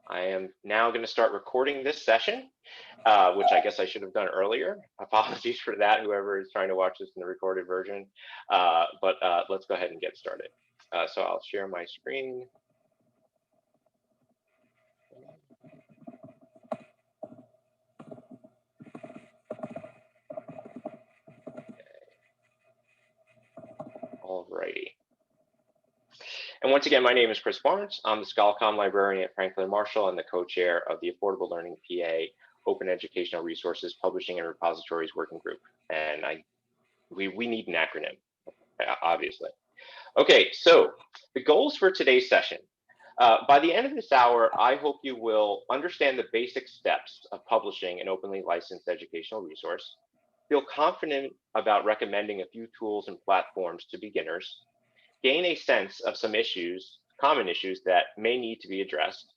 I am now going to start recording this session, which I guess I should have done earlier. Apologies for that, whoever is trying to watch this in the recorded version. But let's go ahead and get started. So I'll share my screen. Alrighty. And once again, my name is Chris Barnes. I'm the ScholarComm librarian at Franklin Marshall and the co-chair of the Affordable Learning PA Open Educational Resources Publishing and Repositories Working Group. And we need an acronym, obviously. Okay, so the goals for today's session. By the end of this hour, I hope you will understand the basic steps of publishing an openly licensed educational resource, feel confident about recommending a few tools and platforms to beginners, gain a sense of some common issues that may need to be addressed,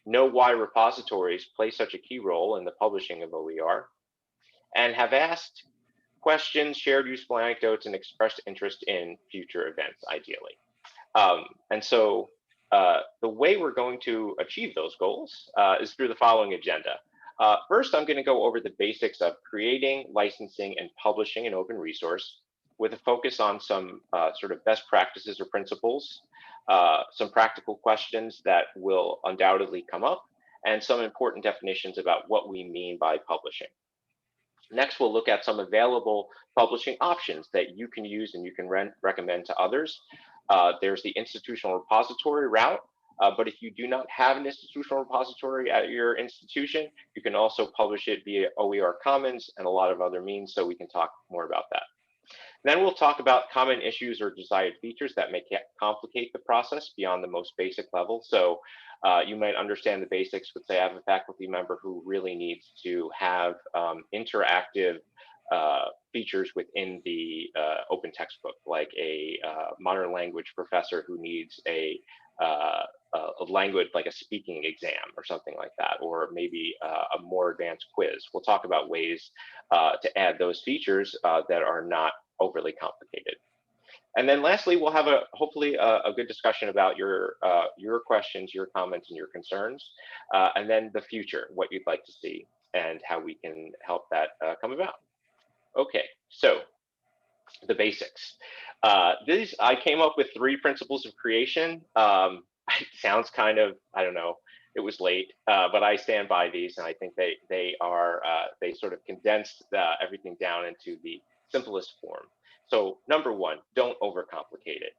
know why repositories play such a key role in the publishing of OER, and have asked questions, shared useful anecdotes, and expressed interest in future events, ideally. And so the way we're going to achieve those goals is through the following agenda. First, I'm going to go over the basics of creating, licensing, and publishing an open resource, with a focus on some sort of best practices or principles, some practical questions that will undoubtedly come up, and some important definitions about what we mean by publishing. Next, we'll look at some available publishing options that you can use and you can recommend to others. There's the institutional repository route, but if you do not have an institutional repository at your institution, you can also publish it via OER Commons and a lot of other means, so we can talk more about that. Then we'll talk about common issues or desired features that may complicate the process beyond the most basic level. So you might understand the basics, but say I have a faculty member who really needs to have interactive features within the open textbook, like a modern language professor who needs a language, like a speaking exam or something like that, or maybe a more advanced quiz. We'll talk about ways to add those features that are not overly complicated. And then lastly, we'll have hopefully a good discussion about your questions, your comments, and your concerns, and then the future, what you'd like to see, and how we can help that come about. Okay, so the basics. I came up with 3 principles of creation. It sounds kind of, I don't know, it was late, but I stand by these, and I think they sort of condensed everything down into the simplest form. So number 1, don't overcomplicate it.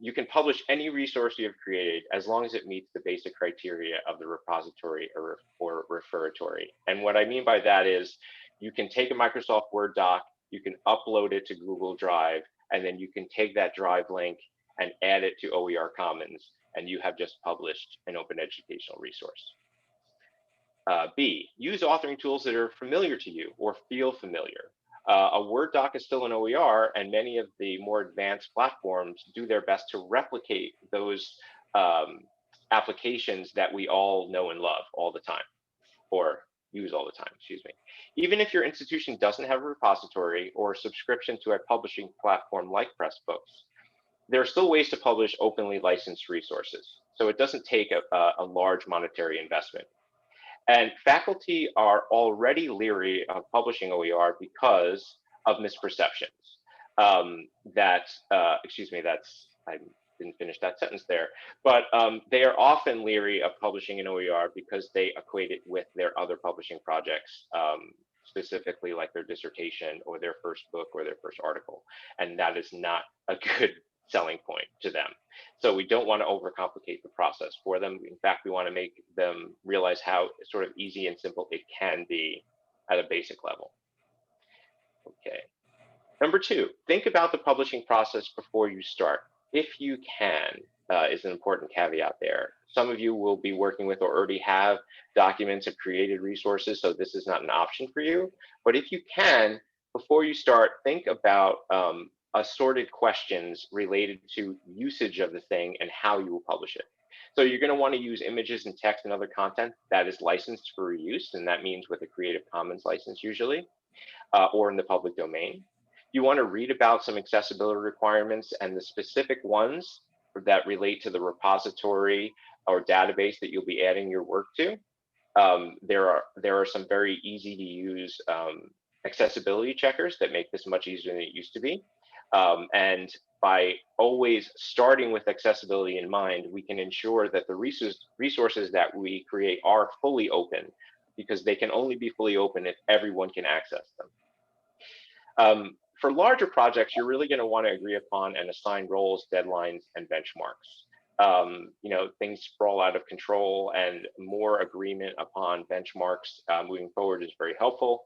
You can publish any resource you have created as long as it meets the basic criteria of the repository or referatory. And what I mean by that is you can take a Microsoft Word doc, you can upload it to Google Drive, and then you can take that Drive link and add it to OER Commons, and you have just published an open educational resource. B, use authoring tools that are familiar to you or feel familiar. A Word doc is still an OER, and many of the more advanced platforms do their best to replicate those applications that we all know and love all the time, or use all the time, excuse me. Even if your institution doesn't have a repository or a subscription to a publishing platform like Pressbooks, there are still ways to publish openly licensed resources. So it doesn't take a large monetary investment. And faculty are already leery of publishing OER because of misperceptions. I didn't finish that sentence there, but they are often leery of publishing an OER because they equate it with their other publishing projects, specifically like their dissertation or their first book or their first article. And that is not a good selling point to them. So we don't want to overcomplicate the process for them. In fact, we want to make them realize how sort of easy and simple it can be at a basic level. Okay. Number 2, think about the publishing process before you start. If you can, is an important caveat there. Some of you will be working with or already have documents of created resources, so this is not an option for you. But if you can, before you start, think about assorted questions related to usage of the thing and how you will publish it. So you're going to want to use images and text and other content that is licensed for reuse, and that means with a Creative Commons license usually, or in the public domain. You want to read about some accessibility requirements and the specific ones that relate to the repository or database that you'll be adding your work to. There are some very easy to use accessibility checkers that make this much easier than it used to be. And by always starting with accessibility in mind, we can ensure that the resources that we create are fully open, because they can only be fully open if everyone can access them. For larger projects, you're really going to want to agree upon and assign roles, deadlines, and benchmarks. Things sprawl out of control, and more agreement upon benchmarks moving forward is very helpful.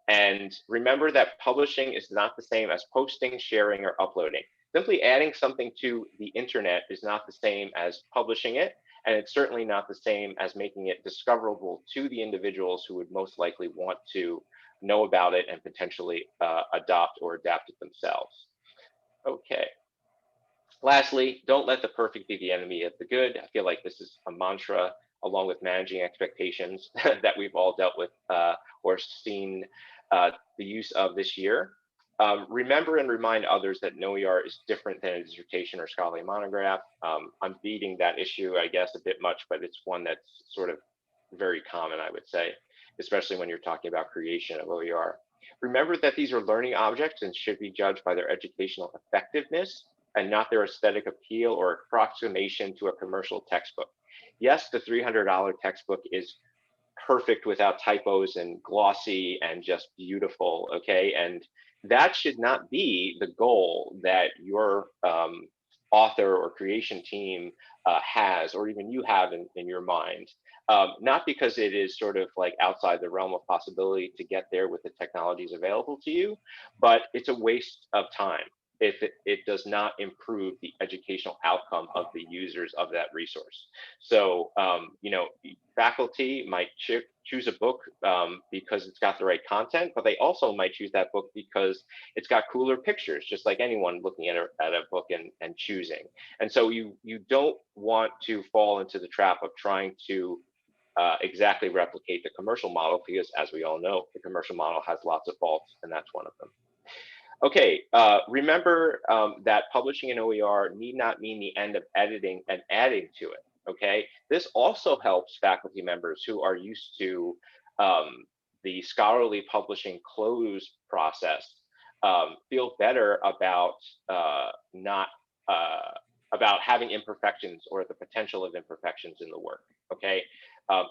And remember that publishing is not the same as posting, sharing, or uploading. Simply adding something to the internet is not the same as publishing it, and it's certainly not the same as making it discoverable to the individuals who would most likely want to know about it and potentially adopt or adapt it themselves. Okay. Lastly, don't let the perfect be the enemy of the good. I feel like this is a mantra, along with managing expectations that we've all dealt with or seen the use of this year. Remember and remind others that no OER is different than a dissertation or scholarly monograph. I'm beating that issue, I guess, a bit much, but it's one that's sort of very common, I would say, especially when you're talking about creation of OER. Remember that these are learning objects and should be judged by their educational effectiveness and not their aesthetic appeal or approximation to a commercial textbook. Yes, the $300 textbook is perfect without typos and glossy and just beautiful, okay? And that should not be the goal that your author or creation team has, or even you have in your mind. Not because it is sort of like outside the realm of possibility to get there with the technologies available to you, but it's a waste of time if it does not improve the educational outcome of the users of that resource. So, faculty might choose a book because it's got the right content, but they also might choose that book because it's got cooler pictures, just like anyone looking at a book and choosing. And so you don't want to fall into the trap of trying to exactly replicate the commercial model, because as we all know, the commercial model has lots of faults, and that's one of them. Okay, remember that publishing an OER need not mean the end of editing and adding to it, okay? This also helps faculty members who are used to the scholarly publishing close process feel better about about having imperfections or the potential of imperfections in the work, okay?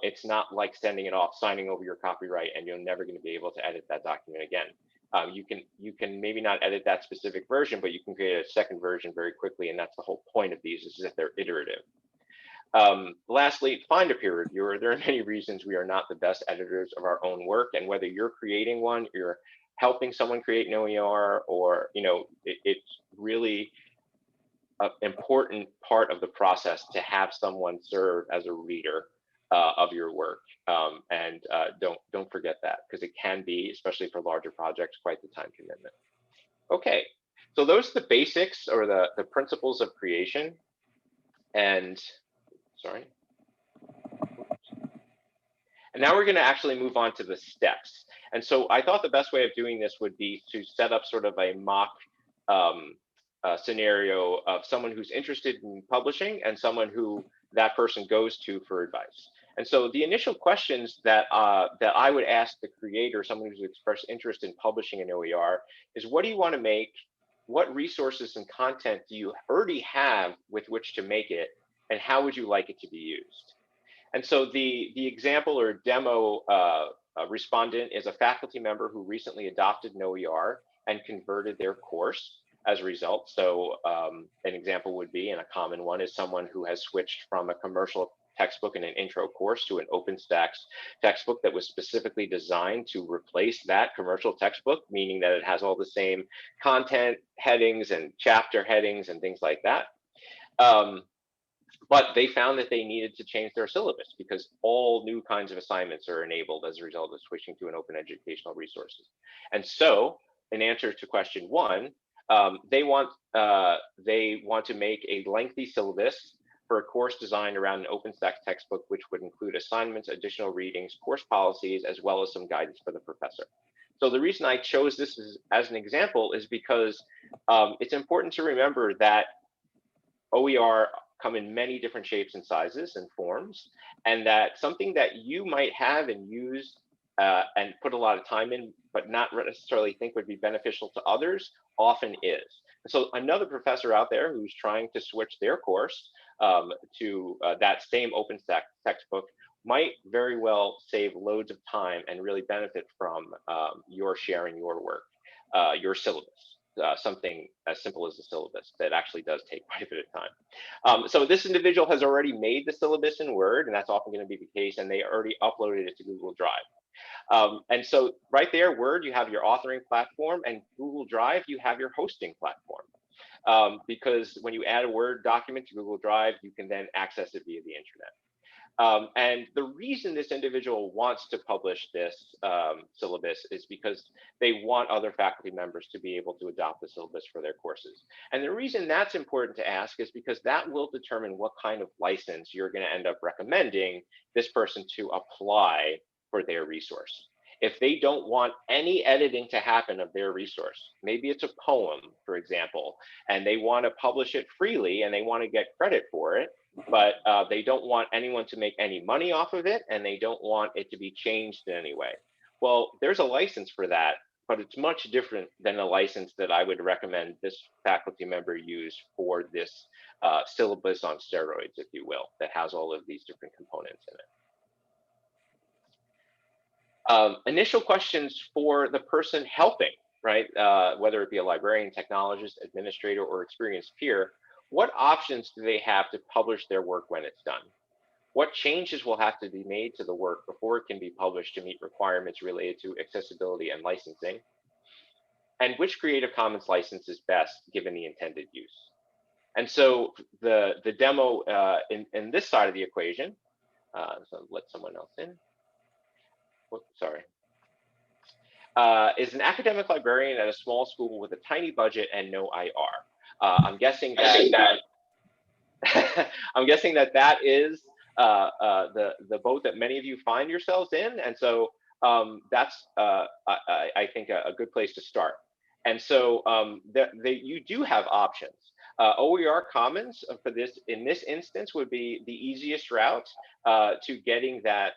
It's not like sending it off, signing over your copyright, and you're never going to be able to edit that document again. You can maybe not edit that specific version, but you can create a second version very quickly, and that's the whole point of these, is that they're iterative. Lastly, find a peer reviewer. There are many reasons we are not the best editors of our own work, and whether you're creating one, you're helping someone create an OER, or it's really an important part of the process to have someone serve as a reader of your work, and don't forget that, because it can be, especially for larger projects, quite the time commitment. Okay, so those are the basics, or the principles of creation. And sorry. And now we're going to actually move on to the steps. And so I thought the best way of doing this would be to set up sort of a mock scenario of someone who's interested in publishing and someone who that person goes to for advice. And so the initial questions that I would ask the creator, someone who's expressed interest in publishing an OER, is what do you want to make? What resources and content do you already have with which to make it? And how would you like it to be used? And so the example or demo respondent is a faculty member who recently adopted an OER and converted their course as a result. So an example would be, and a common one, is someone who has switched from a commercial textbook and an intro course to an OpenStax textbook that was specifically designed to replace that commercial textbook, meaning that it has all the same content headings and chapter headings and things like that. But they found that they needed to change their syllabus because all new kinds of assignments are enabled as a result of switching to an open educational resources. And so, in answer to question one, they want to make a lengthy syllabus for a course designed around an OpenStax textbook, which would include assignments, additional readings, course policies, as well as some guidance for the professor. So the reason I chose this as an example is because it's important to remember that OER come in many different shapes and sizes and forms, and that something that you might have and use and put a lot of time in, but not necessarily think would be beneficial to others, often is. So another professor out there who's trying to switch their course to that same OpenStax textbook might very well save loads of time and really benefit from your sharing your work, your syllabus. Something as simple as a syllabus that actually does take quite a bit of time. So this individual has already made the syllabus in Word, and that's often going to be the case, and they already uploaded it to Google Drive. And so right there, Word, you have your authoring platform, and Google Drive, you have your hosting platform. Because when you add a Word document to Google Drive, you can then access it via the internet. And the reason this individual wants to publish this syllabus is because they want other faculty members to be able to adopt the syllabus for their courses. And the reason that's important to ask is because that will determine what kind of license you're going to end up recommending this person to apply for their resource. If they don't want any editing to happen of their resource, maybe it's a poem, for example, and they want to publish it freely and they want to get credit for it, but they don't want anyone to make any money off of it, and they don't want it to be changed in any way. Well, there's a license for that, but it's much different than a license that I would recommend this faculty member use for this syllabus on steroids, if you will, that has all of these different components in it. Initial questions for the person helping, right? Whether it be a librarian, technologist, administrator, or experienced peer, what options do they have to publish their work when it's done? What changes will have to be made to the work before it can be published to meet requirements related to accessibility and licensing? And which Creative Commons license is best given the intended use? And so the demo in this side of the equation, so let someone else in. Whoops, sorry. Is an academic librarian at a small school with a tiny budget and no IR. I'm guessing that I'm guessing that is the boat that many of you find yourselves in, and so that's I think a good place to start. And so you do have options. OER Commons for this in this instance would be the easiest route to getting that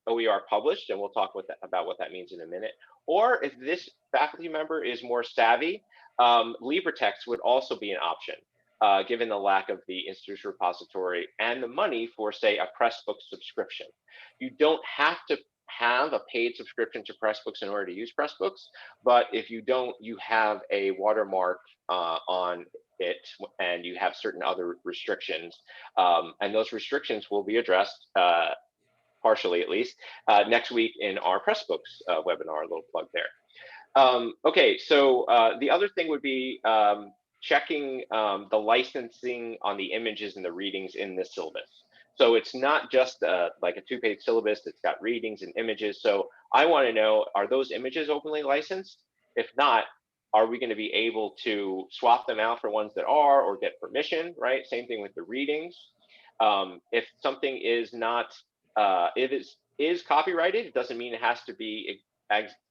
OER published, and we'll talk about what that means in a minute. Or if this faculty member is more savvy, LibreText would also be an option, given the lack of the institutional repository and the money for, say, a Pressbook subscription. You don't have to have a paid subscription to Pressbooks in order to use Pressbooks, but if you don't, you have a watermark on it, and you have certain other restrictions, and those restrictions will be addressed, partially at least, next week in our Pressbooks webinar. A little plug there. Okay, so the other thing would be checking the licensing on the images and the readings in this syllabus. So it's not just like a two-page syllabus that's got readings and images. So I want to know, are those images openly licensed? If not, are we going to be able to swap them out for ones that are, or get permission, right? Same thing with the readings. If something is not, if it is copyrighted, it doesn't mean it has to be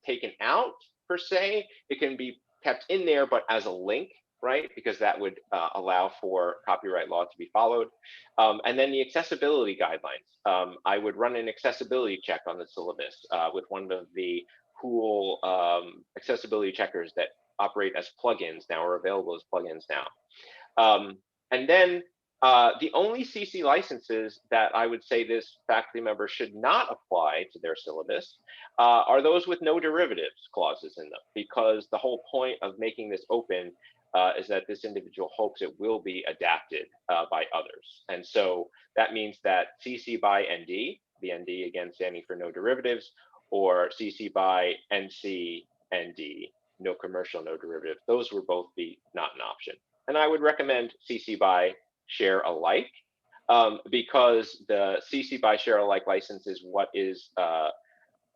taken out per se. It can be kept in there, but as a link, right? Because that would allow for copyright law to be followed. And then the accessibility guidelines. I would run an accessibility check on the syllabus with one of the cool accessibility checkers that operate as plugins now, or available as plugins now. And then the only CC licenses that I would say this faculty member should not apply to their syllabus are those with no derivatives clauses in them, because the whole point of making this open is that this individual hopes it will be adapted by others. And so that means that CC by ND, the ND again standing for no derivatives, or CC by NC ND, no commercial, no derivative, those would both be not an option. And I would recommend CC by share alike, because the CC by share alike license is what is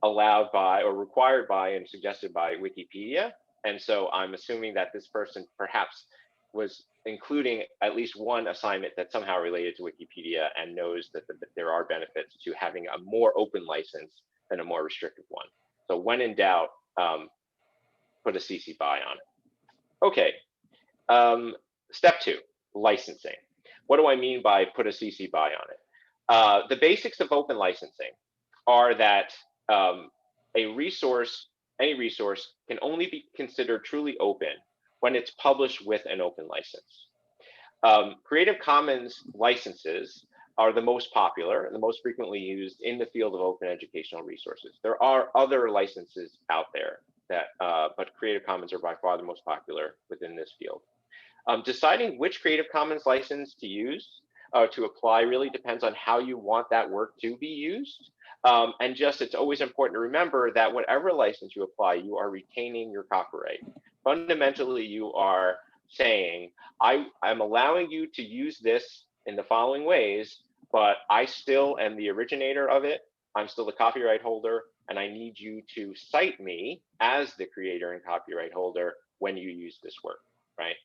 allowed by, or required by, and suggested by Wikipedia. And so I'm assuming that this person perhaps was including at least one assignment that's somehow related to Wikipedia and knows that there are benefits to having a more open license than a more restrictive one. So when in doubt, put a CC by on it. Okay, step 2, licensing. What do I mean by put a CC BY on it? The basics of open licensing are that a resource, any resource, can only be considered truly open when it's published with an open license. Creative Commons licenses are the most popular and the most frequently used in the field of open educational resources. There are other licenses out there that, but Creative Commons are by far the most popular within this field. Deciding which Creative Commons license to use, to apply, really depends on how you want that work to be used. And just, it's always important to remember that whatever license you apply, you are retaining your copyright. Fundamentally, you are saying, I'm allowing you to use this in the following ways, but I still am the originator of it. I'm still the copyright holder, and I need you to cite me as the creator and copyright holder when you use this work, right?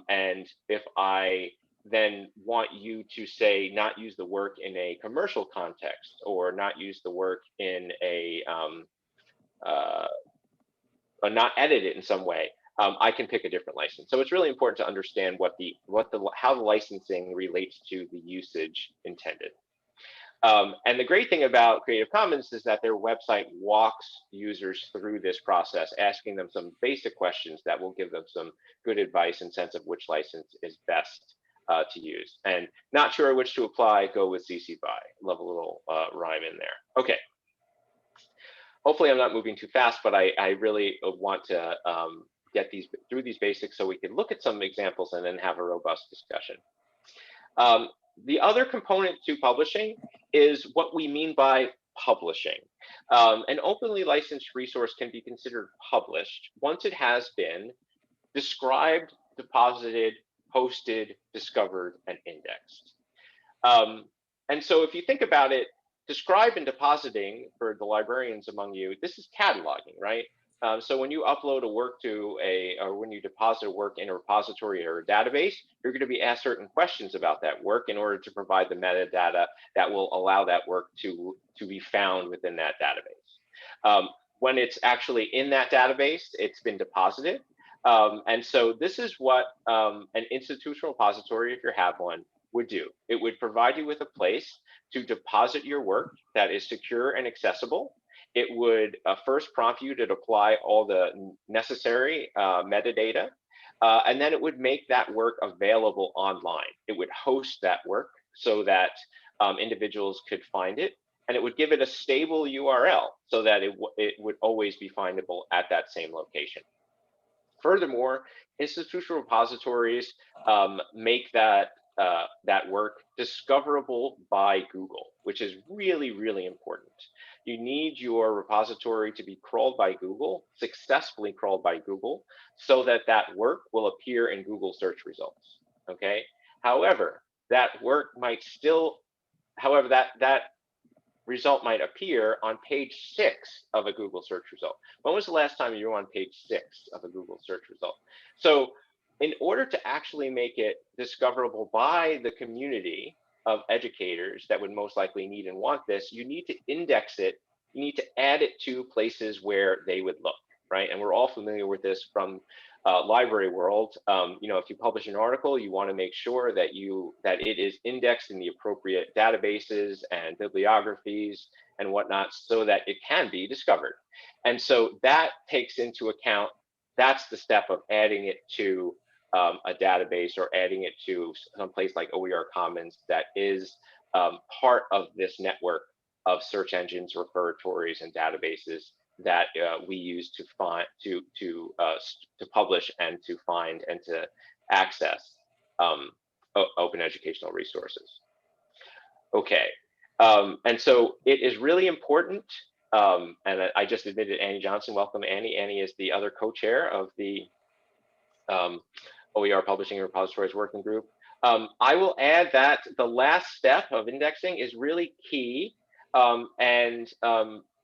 And if I then want you to say not use the work in a commercial context, or not use the work in a or not edit it in some way, I can pick a different license. So it's really important to understand how the licensing relates to the usage intended. And the great thing about Creative Commons is that their website walks users through this process, asking them some basic questions that will give them some good advice and sense of which license is best to use. And not sure which to apply, go with CC BY. Love a little rhyme in there. Okay. Hopefully I'm not moving too fast, but I really want to get through these basics so we can look at some examples and then have a robust discussion. The other component to publishing is what we mean by publishing. An openly licensed resource can be considered published once it has been described, deposited, posted, discovered, and indexed. And so if you think about it, describe and depositing, for the librarians among you, this is cataloging, right? So when you upload a work to or when you deposit a work in a repository or a database, you're going to be asked certain questions about that work in order to provide the metadata that will allow that work to be found within that database. When it's actually in that database, it's been deposited. And so this is what an institutional repository, if you have one, would do. It would provide you with a place to deposit your work that is secure and accessible. It would first prompt you to apply all the necessary metadata, and then it would make that work available online. It would host that work so that individuals could find it, and it would give it a stable URL so that it would always be findable at that same location. Furthermore, institutional repositories make that work discoverable by Google, which is really, really important. You need your repository to be crawled by Google, successfully crawled by Google, so that that work will appear in Google search results, okay? However, that result might appear on page 6 of a Google search result. When was the last time you were on page 6 of a Google search result? So in order to actually make it discoverable by the community of educators that would most likely need and want this, you need to index it, you need to add it to places where they would look, right? And we're all familiar with this from library world. You know, if you publish an article, you want to make sure that it is indexed in the appropriate databases and bibliographies and whatnot, so that it can be discovered. And so that takes into account, that's the step of adding it to a database or adding it to some place like OER Commons that is part of this network of search engines, repositories, and databases that we use to publish and to find and to access open educational resources. Okay, and so it is really important. And I just admitted Annie Johnson. Welcome, Annie. Annie is the other co-chair of the OER Publishing and Repositories Working Group. I will add that the last step of indexing is really key and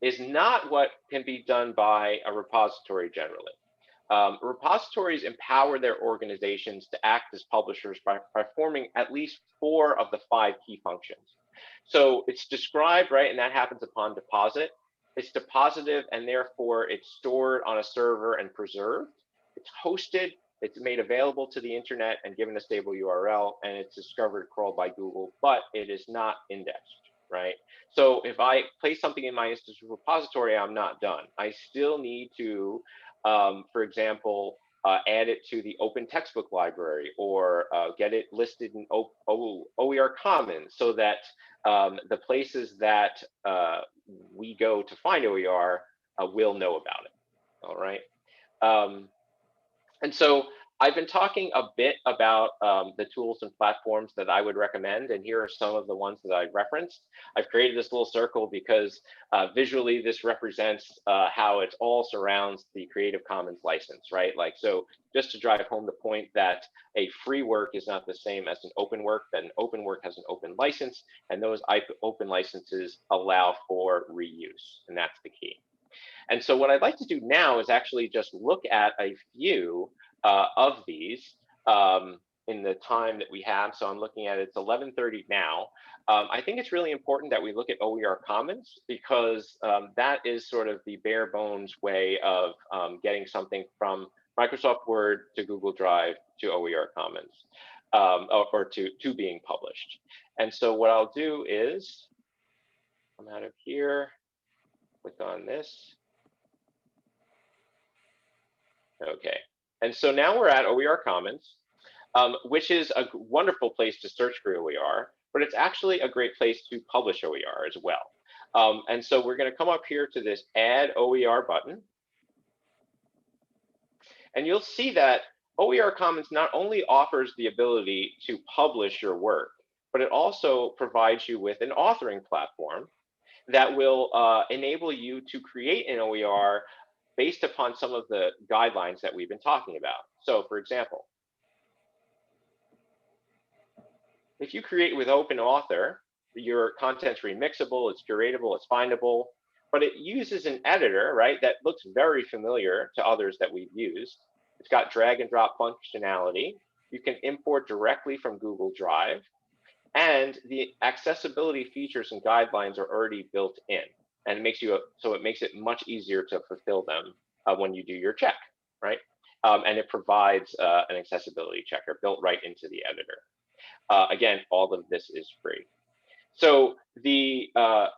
is not what can be done by a repository generally. Repositories empower their organizations to act as publishers by performing at least 4 of the 5 key functions. So it's described, right, and that happens upon deposit. It's deposited, and therefore it's stored on a server and preserved. It's hosted, it's made available to the internet and given a stable URL, and it's discovered, crawled by Google, but it is not indexed, right? So if I place something in my instance repository, I'm not done. I still need to, for example, add it to the open textbook library, or get it listed in OER Commons, so that the places that we go to find OER will know about it, all right? And so I've been talking a bit about the tools and platforms that I would recommend, and here are some of the ones that I referenced. I've created this little circle because visually this represents how it all surrounds the Creative Commons license, right? Like, so just to drive home the point that a free work is not the same as an open work, that an open work has an open license, and those open licenses allow for reuse, and that's the key. And so what I'd like to do now is actually just look at a few of these in the time that we have. So I'm looking at it's 11:30 now. I think it's really important that we look at OER Commons, because that is sort of the bare bones way of getting something from Microsoft Word to Google Drive to OER Commons, or to being published. And so what I'll do is come out of here, click on this. Okay, and so now we're at OER Commons, which is a wonderful place to search for OER, but it's actually a great place to publish OER as well. And so we're going to come up here to this Add OER button, and you'll see that OER Commons not only offers the ability to publish your work, but it also provides you with an authoring platform that will enable you to create an OER based upon some of the guidelines that we've been talking about. So for example, if you create with Open Author, your content's remixable, it's curatable, it's findable, but it uses an editor, right, that looks very familiar to others that we've used. It's got drag and drop functionality. You can import directly from Google Drive, and the accessibility features and guidelines are already built in. And it makes it much easier to fulfill them when you do your check, right? And it provides an accessibility checker built right into the editor. Again, all of this is free. So the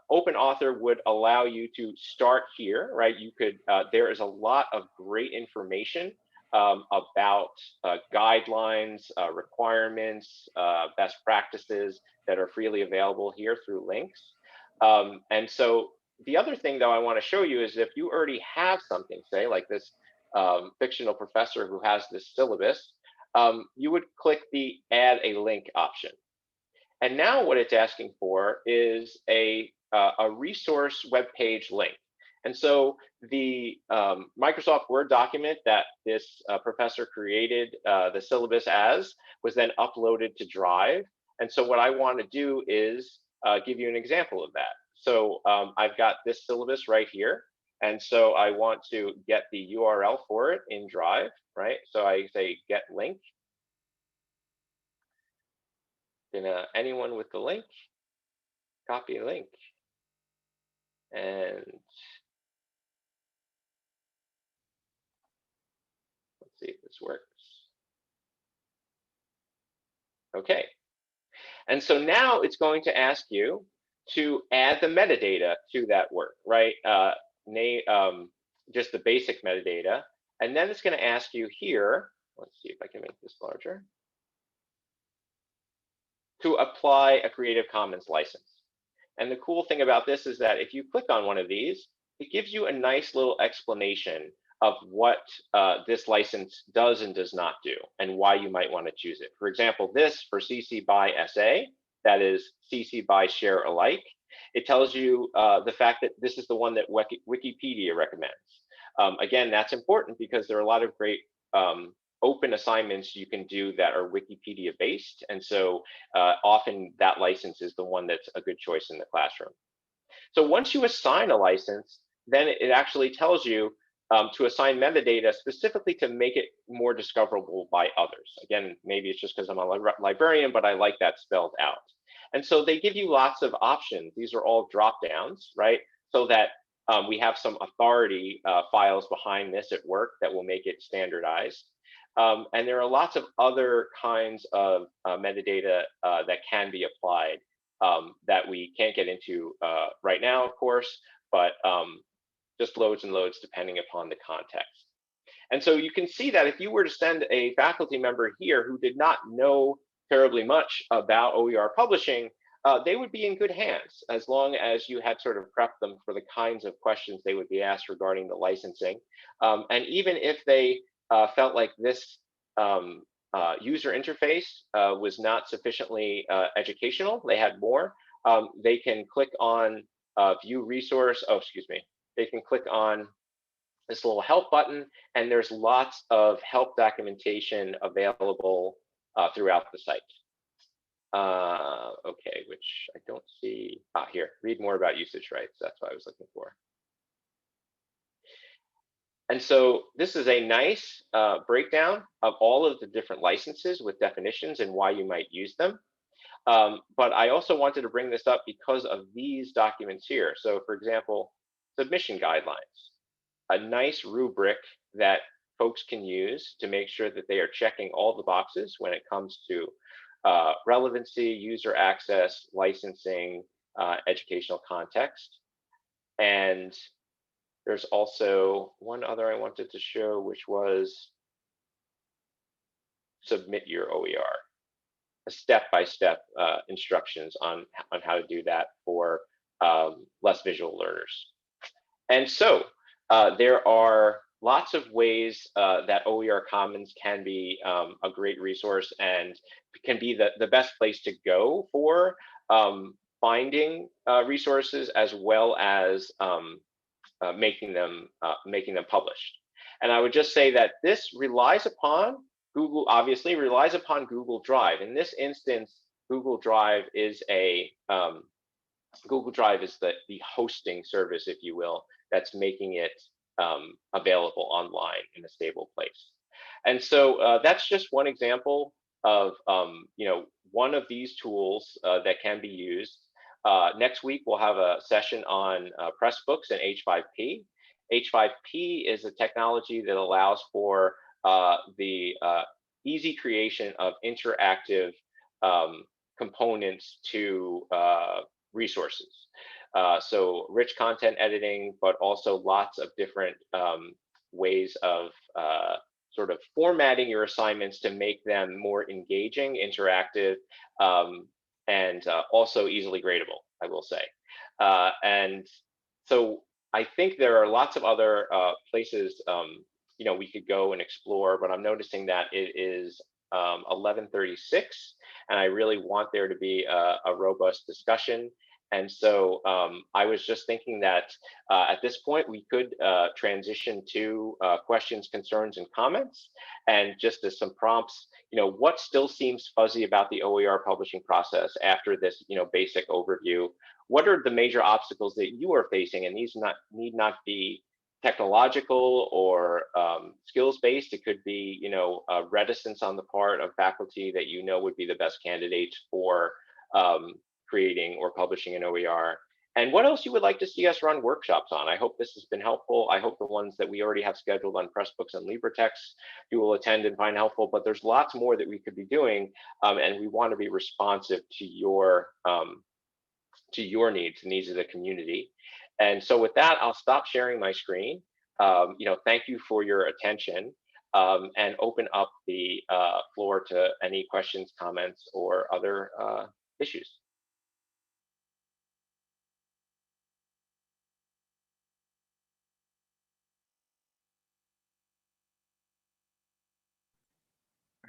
Open Author would allow you to start here, right? You could, there is a lot of great information about guidelines, requirements, best practices that are freely available here through links. And so the other thing, though, I want to show you is if you already have something, say like this fictional professor who has this syllabus, you would click the Add a Link option. And now what it's asking for is a resource web page link. And so the Microsoft Word document that this professor created the syllabus as was then uploaded to Drive. And so what I want to do is give you an example of that. So I've got this syllabus right here. And so I want to get the URL for it in Drive, right? So I say get link. Then anyone with the link, copy link. And let's see if this works. Okay. And so now it's going to ask you to add the metadata to that work, right? Just the basic metadata. And then it's going to ask you here, let's see if I can make this larger, to apply a Creative Commons license. And the cool thing about this is that if you click on one of these, it gives you a nice little explanation of what this license does and does not do, and why you might want to choose it. For example, this for CC by SA, that is CC by share alike, it tells you the fact that this is the one that Wikipedia recommends. Again, that's important because there are a lot of great open assignments you can do that are Wikipedia based. And so often that license is the one that's a good choice in the classroom. So once you assign a license, then it actually tells you to assign metadata specifically to make it more discoverable by others. Again, maybe it's just because I'm a librarian, but I like that spelled out. And so they give you lots of options. These are all drop downs, right? So that we have some authority files behind this at work that will make it standardized. And there are lots of other kinds of metadata that can be applied that we can't get into right now, of course, but just loads and loads depending upon the context. And so you can see that if you were to send a faculty member here who did not know terribly much about OER publishing, they would be in good hands as long as you had sort of prepped them for the kinds of questions they would be asked regarding the licensing. And even if they felt like this user interface was not sufficiently educational, they had more, they can click on view resource, oh, excuse me, they can click on this little help button, and there's lots of help documentation available throughout the site. Okay, which I don't see. Here, read more about usage rights. That's what I was looking for. And so this is a nice breakdown of all of the different licenses with definitions and why you might use them. But I also wanted to bring this up because of these documents here. So for example, submission guidelines, a nice rubric that folks can use to make sure that they are checking all the boxes when it comes to relevancy, user access, licensing, educational context. And there's also one other I wanted to show, which was submit your OER, a step-by-step instructions on how to do that for less visual learners. And so there are lots of ways that OER Commons can be a great resource and can be the best place to go for finding resources as well as making them published. And I would just say that this relies upon Google, obviously relies upon Google Drive. In this instance, Google Drive is the hosting service, if you will, that's making it available online in a stable place. And so that's just one example of one of these tools that can be used. Next week, we'll have a session on Pressbooks and H5P. H5P is a technology that allows for the easy creation of interactive components to resources. So rich content editing, but also lots of different ways of sort of formatting your assignments to make them more engaging, interactive, and also easily gradable, I will say. And so I think there are lots of other places we could go and explore, but I'm noticing that it is 11:36, and I really want there to be a robust discussion. And so I was just thinking that at this point, we could transition to questions, concerns, and comments. And just as some prompts, what still seems fuzzy about the OER publishing process after this basic overview? What are the major obstacles that you are facing? And these need not be technological or skills-based. It could be a reticence on the part of faculty that would be the best candidates for creating or publishing an OER, and what else you would like to see us run workshops on. I hope this has been helpful. I hope the ones that we already have scheduled on Pressbooks and LibreText you will attend and find helpful, but there's lots more that we could be doing, and we want to be responsive to your needs, the needs of the community. And so with that, I'll stop sharing my screen. Thank you for your attention, and open up the floor to any questions, comments, or other issues.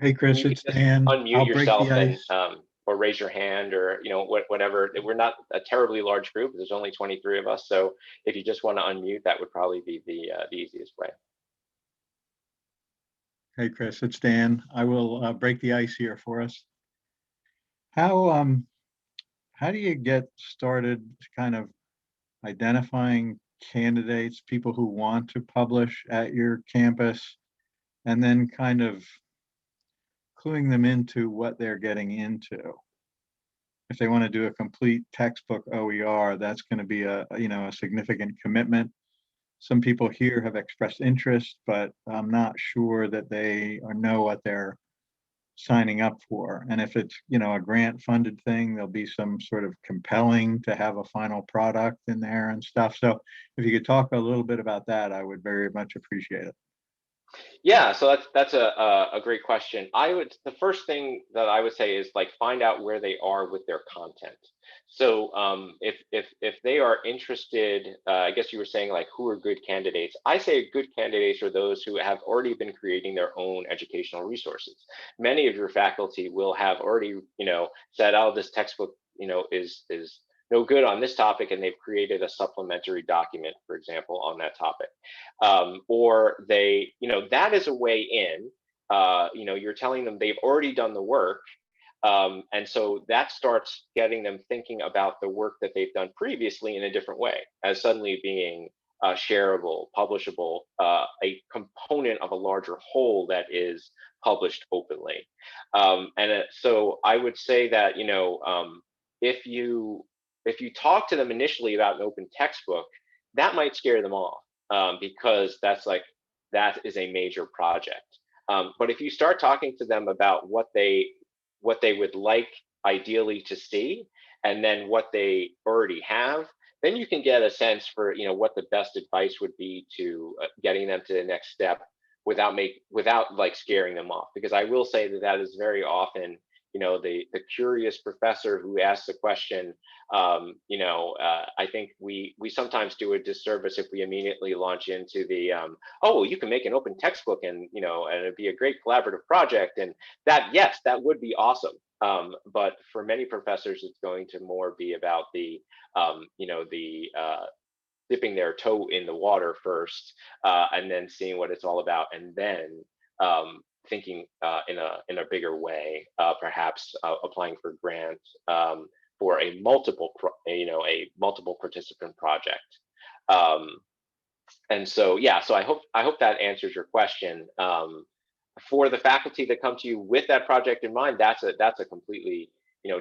Hey, Chris, You it's can just Dan. unmute I'll break yourself the and ice. or raise your hand, or whatever. We're not a terribly large group. There's only 23 of us, so if you just want to unmute, that would probably be the easiest way. Hey, Chris, it's Dan. I will break the ice here for us. How do you get started kind of identifying candidates, people who want to publish at your campus, and then kind of cluing them into what they're getting into? If they want to do a complete textbook OER, that's going to be a significant commitment. some people here have expressed interest, but I'm not sure that they know what they're signing up for. And if it's, a grant funded thing, there'll be some sort of compelling to have a final product in there and stuff. So if you could talk a little bit about that, I would very much appreciate it. Yeah, so that's a great question. The first thing that I would say is like find out where they are with their content. So if they are interested, I guess you were saying like who are good candidates. I say good candidates are those who have already been creating their own educational resources. Many of your faculty will have already, said, oh, this textbook, is no good on this topic, and they've created a supplementary document, for example, on that topic. Or they, that is a way in. You're telling them they've already done the work, and so that starts getting them thinking about the work that they've done previously in a different way, as suddenly being shareable, publishable, a component of a larger whole that is published openly. So I would say that if you talk to them initially about an open textbook, that might scare them off, because that is a major project. But if you start talking to them about what they would like ideally to see, and then what they already have, then you can get a sense for what the best advice would be to getting them to the next step without like scaring them off. Because I will say that is very often the curious professor who asks a question. I think we sometimes do a disservice if we immediately launch into the oh, you can make an open textbook, and and it'd be a great collaborative project, and that, yes, that would be awesome. But for many professors, it's going to more be about the dipping their toe in the water first, and then seeing what it's all about, and then thinking in a bigger way, perhaps applying for grants, for a multiple participant project. And so, yeah, so I hope that answers your question. For the faculty that come to you with that project in mind, that's a completely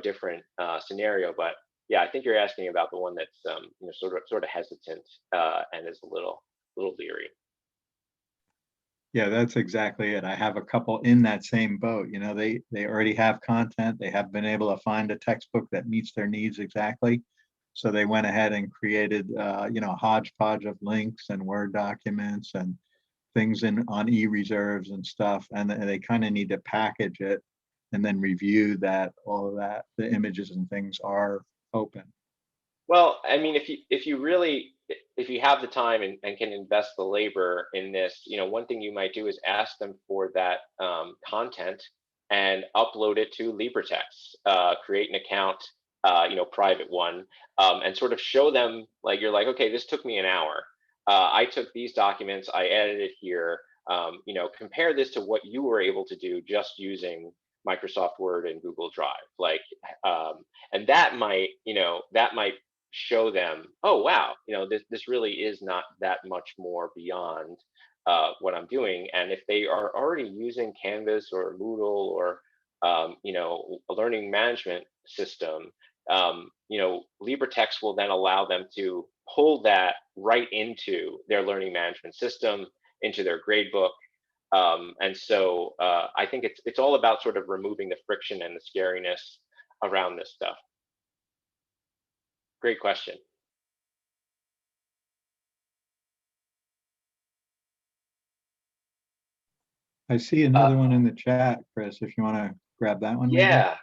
different scenario. But yeah, I think you're asking about the one that's sort of hesitant, and is a little leery. Yeah, that's exactly it. I have a couple in that same boat. They already have content. They have been able to find a textbook that meets their needs exactly. So they went ahead and created, a hodgepodge of links and Word documents and things on e-reserves and stuff. And they kind of need to package it and then review that all of that, the images and things are open. Well, I mean, if you have the time and can invest the labor in this, one thing you might do is ask them for that content and upload it to LibreText. Create an account, private one, and sort of show them, like, you're like, okay, this took me an hour. I took these documents, I edited it here. Compare this to what you were able to do just using Microsoft Word and Google Drive. Like, and that might show them, oh wow, this really is not that much more beyond what I'm doing. And if they are already using Canvas or Moodle or a learning management system, LibreText will then allow them to pull that right into their learning management system, into their gradebook. And so I think it's all about sort of removing the friction and the scariness around this stuff. Great question. I see another one in the chat, Chris, if you want to grab that one maybe. Yeah.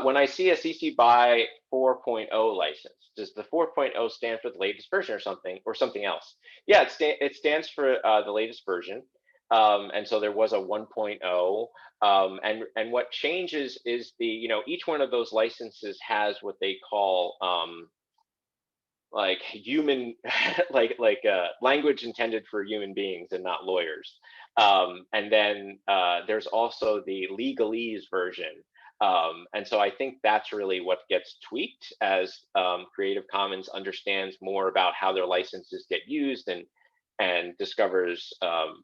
When I see a CC BY 4.0 license, does the 4.0 stand for the latest version or something else? Yeah, it stands for the latest version. And so there was a 1.0, and what changes is each one of those licenses has what they call like human language intended for human beings and not lawyers. And then there's also the legalese version. And so I think that's really what gets tweaked as Creative Commons understands more about how their licenses get used and discovers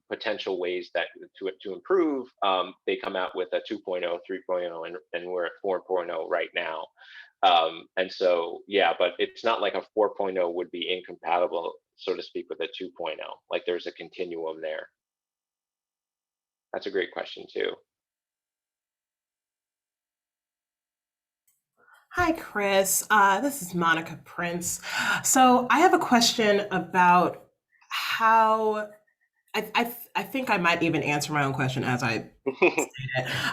potential ways that to improve. They come out with a 2.0, 3.0, and we're at 4.0 right now. And so, yeah, but it's not like a 4.0 would be incompatible so to speak, with a 2.0? Like there's a continuum there. That's a great question too. Hi, Chris. This is Monica Prince. So I have a question about how I think I might even answer my own question as I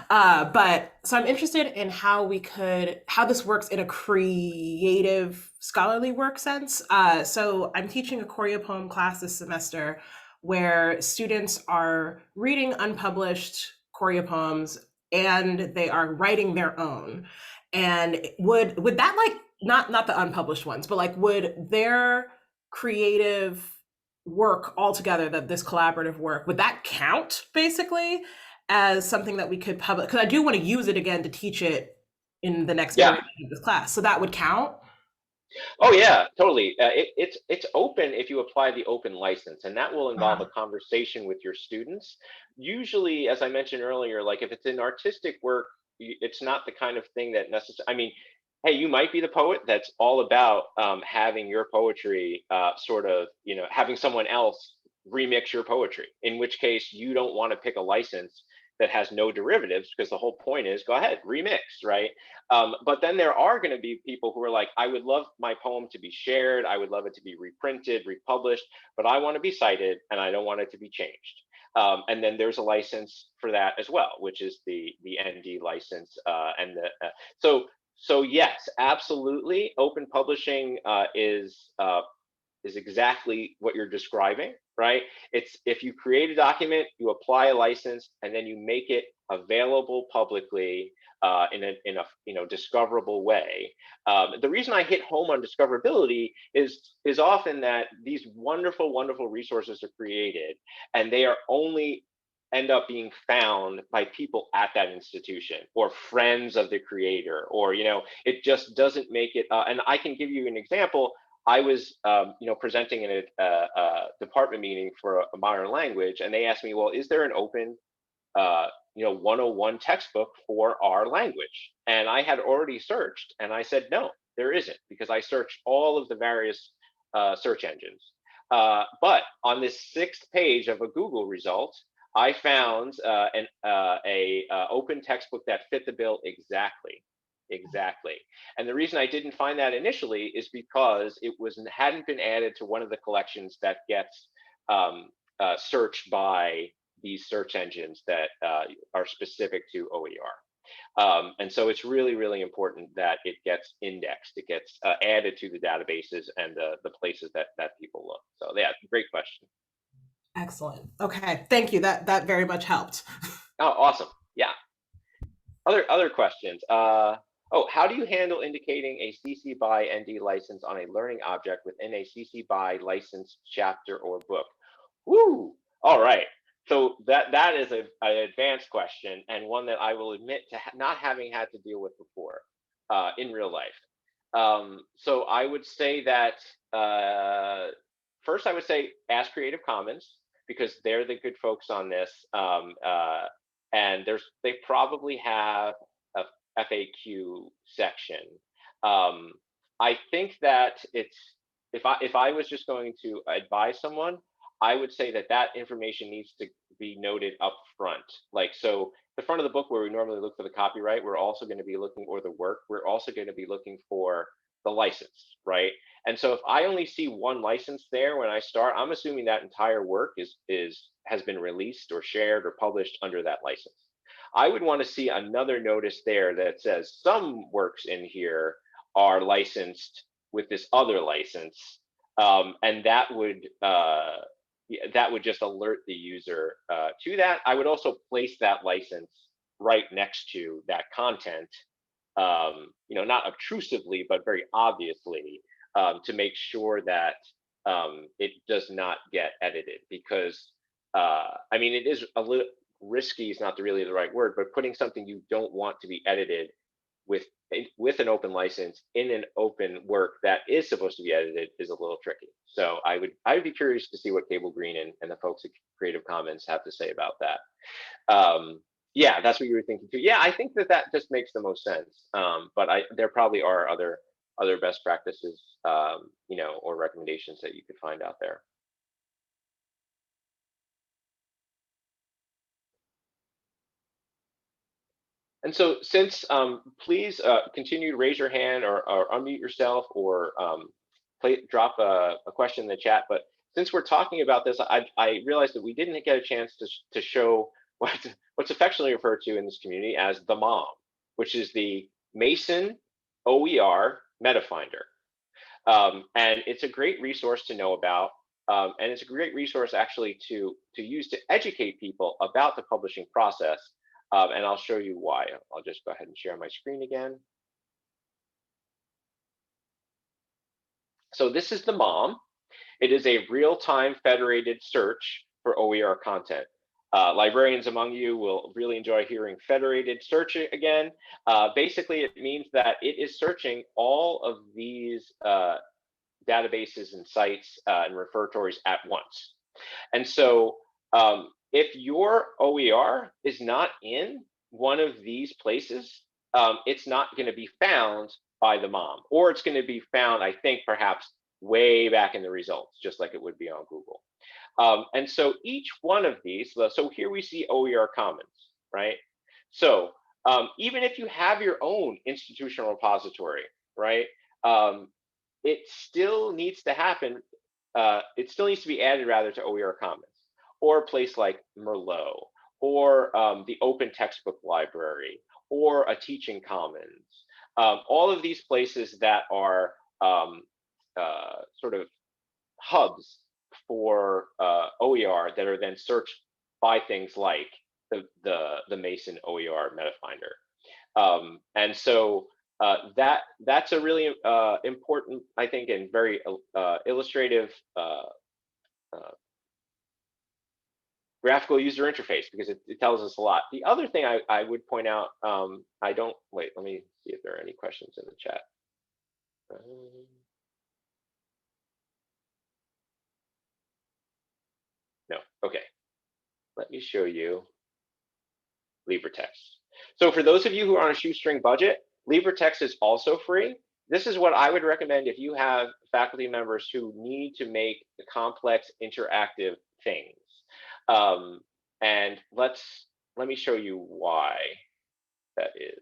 but so I'm interested in how this works in a creative scholarly work sense. So I'm teaching a choreo poem class this semester where students are reading unpublished choreo poems and they are writing their own. And would that, like, not the unpublished ones, but like would their creative work all together, that this collaborative work, would that count basically as something that we could publish? Because I do want to use it again to teach it in the next Yeah. iteration of this class. So that would count? Oh yeah, totally. It's open if you apply the open license, and that will involve a conversation with your students. Usually, as I mentioned earlier, like if it's an artistic work, it's not the kind of thing that necessarily. I mean, hey, you might be the poet that's all about having your poetry sort of, having someone else remix your poetry. In which case, you don't want to pick a license that has no derivatives, because the whole point is go ahead, remix, right? But then there are going to be people who are like, I would love my poem to be shared, I would love it to be reprinted, republished, but I want to be cited and I don't want it to be changed. And then there's a license for that as well, which is the ND license. So yes, absolutely, open publishing is exactly what you're describing, right? It's if you create a document, you apply a license, and then you make it available publicly in a discoverable way. The reason I hit home on discoverability is often that these wonderful resources are created, and they are only end up being found by people at that institution or friends of the creator, or it just doesn't make it. And I can give you an example. I was, presenting in a department meeting for a modern language, and they asked me, well, is there an open, 101 textbook for our language? And I had already searched, and I said, no, there isn't, because I searched all of the various search engines. But on this 6th page of a Google result, I found an open textbook that fit the bill exactly. And the reason I didn't find that initially is because it hadn't been added to one of the collections that gets searched by these search engines that are specific to OER. And so it's really important that it gets indexed, it gets added to the databases and the places that people look. So yeah, great question. Excellent. Okay, thank you. That very much helped. Oh, awesome. Yeah. Other questions. How do you handle indicating a CC BY ND license on a learning object within a CC BY licensed chapter or book? Woo! All right. So that is an advanced question, and one that I will admit to not having had to deal with before in real life. So I would say that first I would say ask Creative Commons, because they're the good folks on this. And they probably have a FAQ section. I think that if I was just going to advise someone, I would say that information needs to be noted up front. Like, so the front of the book where we normally look for the copyright, we're also going to be looking, or the work, we're also going to be looking for the license, right? And so if I only see one license there when I start, I'm assuming that entire work has been released or shared or published under that license. I would want to see another notice there that says some works in here are licensed with this other license, and that would just alert the user to that. I would also place that license right next to that content, not obtrusively, but very obviously, to make sure that it does not get edited. Because it is a little risky, is not really the right word, but putting something you don't want to be edited with an open license in an open work that is supposed to be edited is a little tricky. So I would be curious to see what Cable Green and the folks at Creative Commons have to say about that. Yeah, that's what you were thinking too. Yeah, I think that just makes the most sense. But there probably are other other best practices, you know, or recommendations that you could find out there. And so since, please continue to raise your hand or unmute yourself or drop a question in the chat. But since we're talking about this, I realized that we didn't get a chance to show what's affectionately referred to in this community as the MOM, which is the Mason OER Meta Finder. And it's a great resource to know about. And it's a great resource actually to use to educate people about the publishing process. And I'll show you why. I'll just go ahead and share my screen again. So this is the MOM. It is a real-time federated search for OER content. Librarians among you will really enjoy hearing federated search again. Basically, it means that it is searching all of these databases and sites and repertories at once. And so if your OER is not in one of these places, it's not going to be found by the MOM, or it's going to be found, I think, perhaps way back in the results, just like it would be on Google. And so each one of these, so here we see OER Commons, right? So even if you have your own institutional repository, right, it still needs to happen. It still needs to be added rather to OER Commons, or a place like Merlot, or the Open Textbook Library, or a Teaching Commons. All of these places that are sort of hubs for OER that are then searched by things like the Mason OER Meta Finder. And so that's a really important, I think, and very illustrative graphical user interface, because it tells us a lot. The other thing I would point out, wait, let me see if there are any questions in the chat. No, okay. Let me show you LibreText. So for those of you who are on a shoestring budget, LibreText is also free. This is what I would recommend if you have faculty members who need to make complex interactive things. And let me show you why that is.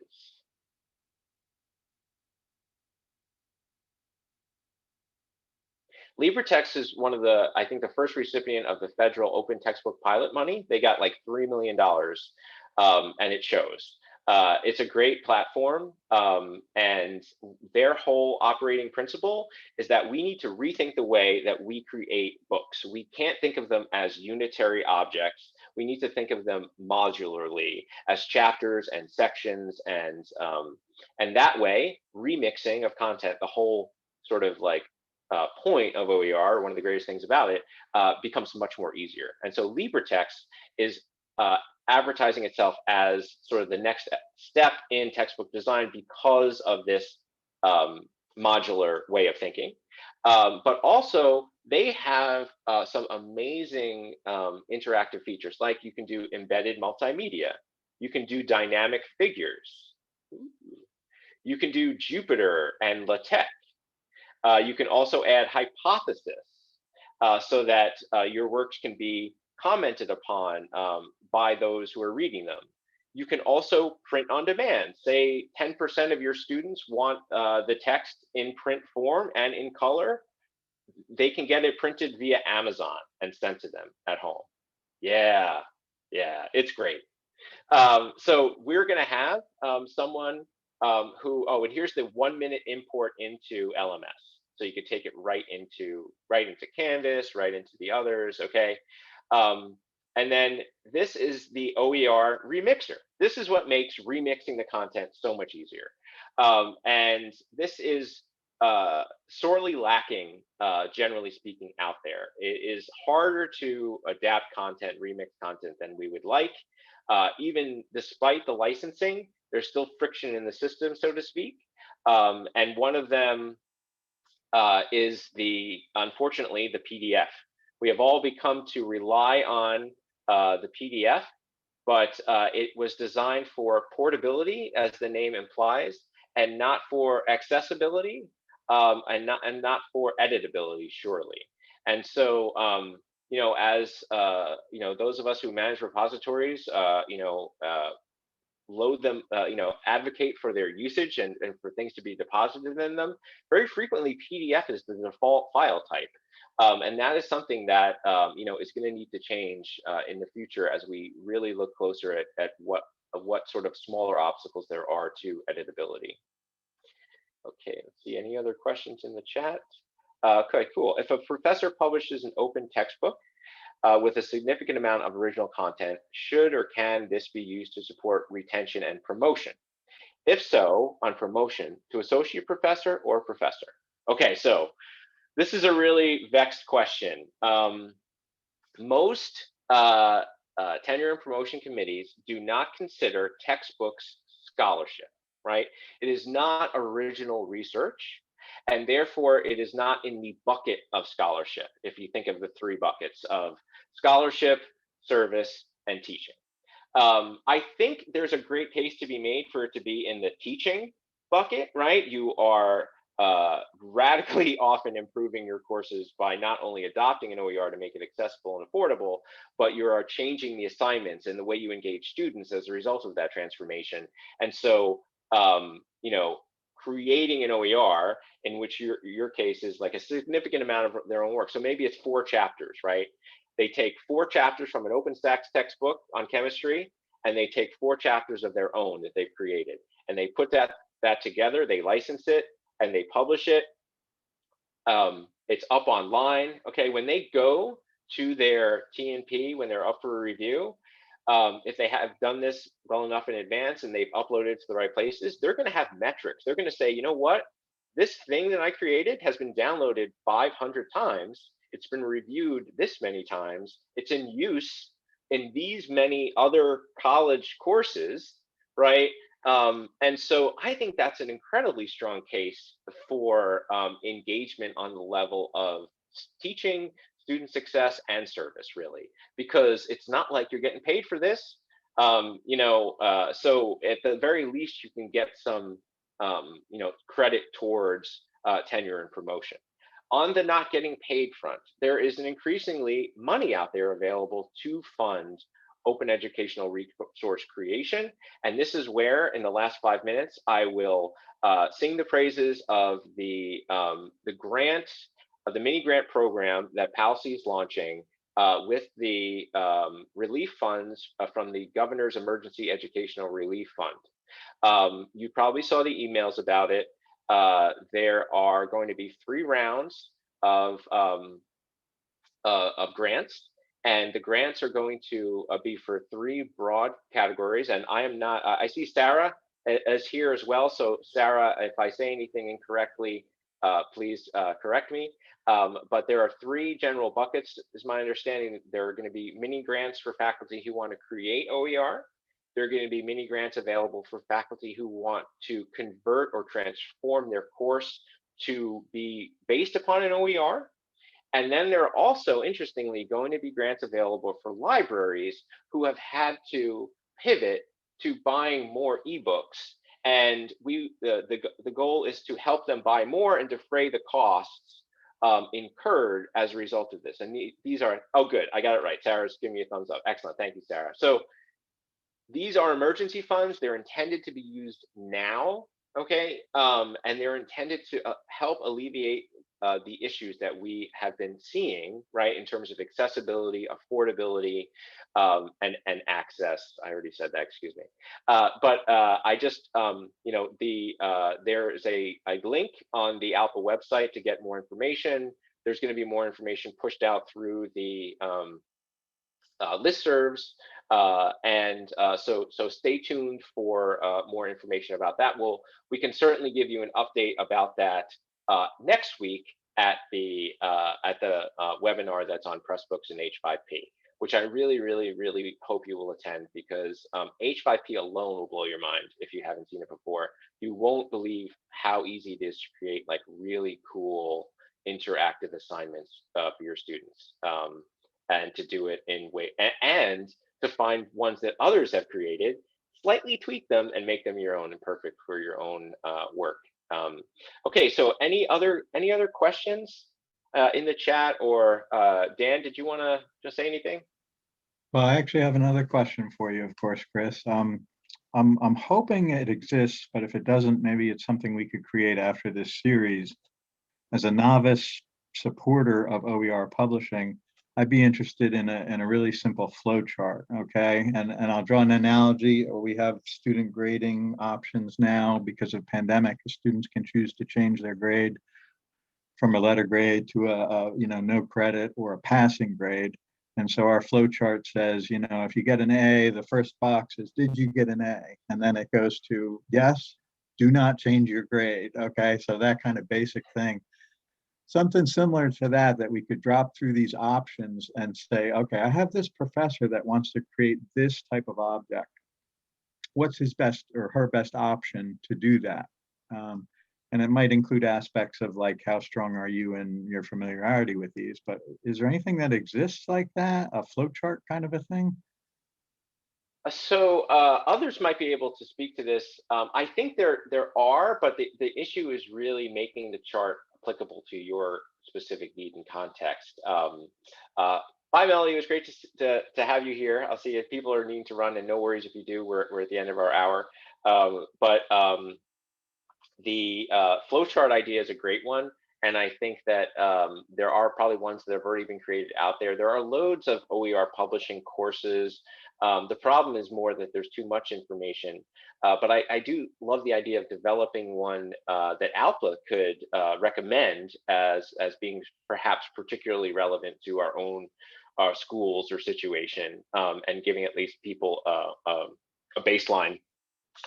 LibreText is one of the, I think, the first recipient of the federal open textbook pilot money. They got like $3 million, and it shows. It's a great platform, and their whole operating principle is that we need to rethink the way that we create books. We can't think of them as unitary objects. We need to think of them modularly as chapters and sections, and that way, remixing of content, the whole sort of like point of OER, one of the greatest things about it, becomes much more easier. And so LibreText is advertising itself as sort of the next step in textbook design because of this modular way of thinking. But also, they have some amazing interactive features, like you can do embedded multimedia. You can do dynamic figures. You can do Jupyter and LaTeX. You can also add hypothesis so that your works can be commented upon by those who are reading them. You can also print on demand. Say 10% of your students want the text in print form and in color. They can get it printed via Amazon and sent to them at home. Yeah, it's great. So we're going to have someone who, and here's the 1-minute import into LMS. So you could take it right into Canvas, right into the others, okay? And then this is the OER remixer. This is what makes remixing the content so much easier. And this is sorely lacking, generally speaking, out there. It is harder to adapt content, remix content than we would like. Even despite the licensing, there's still friction in the system, so to speak. And one of them is unfortunately, the PDF. We have all become to rely on the PDF, but it was designed for portability, as the name implies, and not for accessibility. and not for editability, surely. And so, you know, as you know, those of us who manage repositories, load them, you know, advocate for their usage and for things to be deposited in them. Very frequently, PDF is the default file type. And that is something that, you know, is going to need to change in the future as we really look closer at what sort of smaller obstacles there are to editability. Okay, let's see, any other questions in the chat? Okay, cool. If a professor publishes an open textbook with a significant amount of original content, should or can this be used to support retention and promotion? If so, on promotion, to associate professor or professor? Okay, so this is a really vexed question. Most tenure and promotion committees do not consider textbooks scholarship, right? It is not original research, and therefore it is not in the bucket of scholarship, if you think of the three buckets of scholarship, service, and teaching. I think there's a great case to be made for it to be in the teaching bucket, right? You are radically often improving your courses by not only adopting an OER to make it accessible and affordable, but you are changing the assignments and the way you engage students as a result of that transformation. And so, you know, creating an OER in which your case is like a significant amount of their own work. So maybe it's 4 chapters, right? They take 4 chapters from an OpenStax textbook on chemistry, and they take 4 chapters of their own that they've created, and they put that together. They license it and they publish it. It's up online. Okay, when they go to their TNP, when they're up for a review, if they have done this well enough in advance and they've uploaded it to the right places, they're going to have metrics. They're going to say, you know what, this thing that I created has been downloaded 500 times. It's been reviewed this many times. It's in use in these many other college courses, right? And so I think that's an incredibly strong case for engagement on the level of teaching, student success, and service, really, because it's not like you're getting paid for this. You know, so at the very least, you can get some, you know, credit towards tenure and promotion. On the not getting paid front, there is an increasingly money out there available to fund open educational resource creation. And this is where, in the last 5 minutes, I will sing the praises of the grant, of the mini grant program that PALC is launching with the relief funds from the Governor's Emergency Educational Relief Fund. You probably saw the emails about it. There are going to be 3 rounds of grants, and the grants are going to be for 3 broad categories. And I am not, I see Sarah as here as well. So Sarah, if I say anything incorrectly, please correct me. But there are 3 general buckets, is my understanding. There are going to be mini grants for faculty who want to create OER. There are going to be mini grants available for faculty who want to convert or transform their course to be based upon an OER. And then there are also, interestingly, going to be grants available for libraries who have had to pivot to buying more ebooks. And the goal is to help them buy more and defray the costs incurred as a result of this. And these are, oh, good, I got it right. Sarah's giving me a thumbs up. Excellent, thank you, Sarah. So these are emergency funds. They're intended to be used now, okay? And they're intended to help alleviate the issues that we have been seeing, right, in terms of accessibility, affordability, and access. I already said that, excuse me. But I just, you know, there's a link on the ALPA website to get more information. There's going to be more information pushed out through the listservs, and so stay tuned for more information about that. We can certainly give you an update about that next week at the webinar that's on Pressbooks and H5P, which I really, really, really hope you will attend, because H5P alone will blow your mind if you haven't seen it before. You won't believe how easy it is to create like really cool interactive assignments for your students, and to do it in way and to find ones that others have created, slightly tweak them and make them your own and perfect for your own work. Okay, so any other questions in the chat, or Dan, did you want to just say anything? Well, I actually have another question for you, of course, Chris. I'm hoping it exists, but if it doesn't, maybe it's something we could create after this series. As a novice supporter of OER publishing, I'd be interested in a really simple flow chart, okay? And I'll draw an analogy. We have student grading options now because of pandemic. Students can choose to change their grade from a letter grade to a no credit or a passing grade. And so our flow chart says, if you get an A, the first box is, did you get an A? And then it goes to, yes, do not change your grade. Okay, so that kind of basic thing. Something similar to that we could drop through these options and say, okay, I have this professor that wants to create this type of object. What's his best or her best option to do that? And it might include aspects of like, how strong are you in your familiarity with these? But is there anything that exists like that, a flowchart kind of a thing? So others might be able to speak to this. I think there are, but the issue is really making the chart applicable to your specific need and context. Bye, Melody. It was great to have you here. I'll see if people are needing to run, and no worries if you do. We're at the end of our hour. The flowchart idea is a great one. And I think that there are probably ones that have already been created out there. There are loads of OER publishing courses. The problem is more that there's too much information. But I do love the idea of developing one that Outlook could recommend as being perhaps particularly relevant to our own schools or situation, and giving at least people a baseline.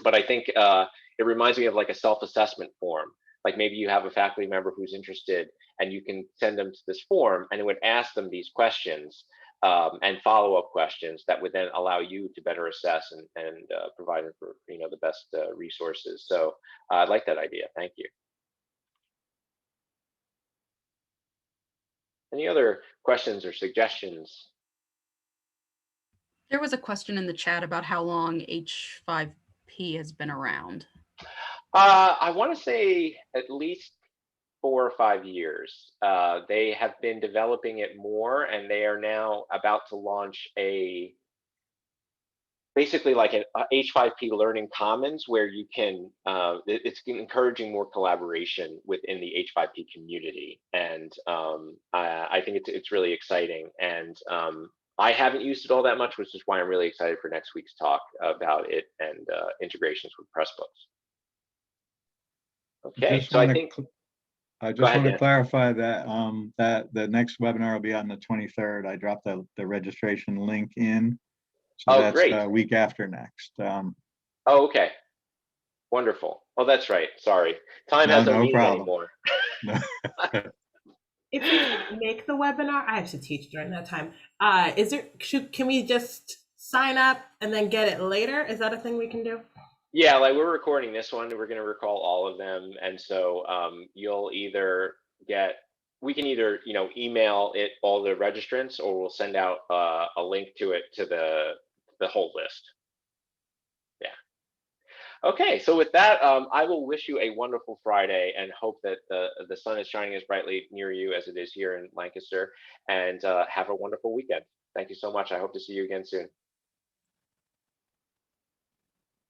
But I think it reminds me of like a self-assessment form. Like maybe you have a faculty member who's interested, and you can send them to this form, and it would ask them these questions and follow-up questions that would then allow you to better assess and provide them for the best resources. So I like that idea. Thank you. Any other questions or suggestions? There was a question in the chat about how long H5P has been around. I want to say at least 4 or 5 years. They have been developing it more, and they are now about to launch basically like an H5P Learning Commons, where you can, it's encouraging more collaboration within the H5P community. And I think it's really exciting. And I haven't used it all that much, which is why I'm really excited for next week's talk about it and integrations with Pressbooks. Okay, so I think I just want to clarify that that the next webinar will be on the 23rd. I dropped the registration link in, so that's great. A week after next. Oh, okay, wonderful. Oh, that's right. Sorry, time has no meaning anymore. No. If we can't make the webinar, I have to teach during that time. Can we just sign up and then get it later? Is that a thing we can do? Yeah, like we're recording this one, we're going to recall all of them, and so you'll either we can either email it all the registrants, or we'll send out a link to it to the whole list. Yeah. Okay, so with that, I will wish you a wonderful Friday and hope that the sun is shining as brightly near you as it is here in Lancaster, and have a wonderful weekend. Thank you so much. I hope to see you again soon.